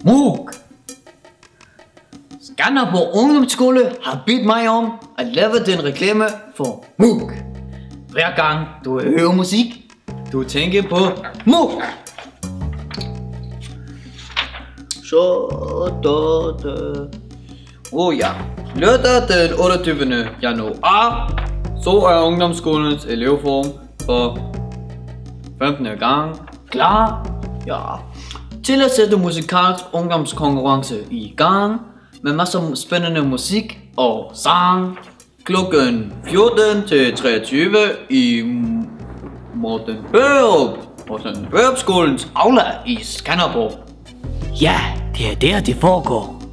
MOOC. Skanderborg Ungdomsskole har bedt mig om at lave den reklame for MOOC. Hver gang du hører musik, du tænker på MOOC. Ja. Lørdag den 28. januar, så er ungdomsskolens elevform for 15. gang klar. Ja. Til at sætte musikalsk ungdomskonkurrence i gang med masser af spændende musik og sang klokken 14 til 23 i Morten Børup skolens aula i Skanderborg. Ja, det er der det foregår.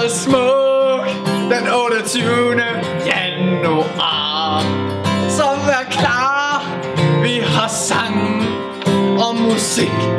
Smuk den 28. januar. Så vær klar, vi har sang og musik.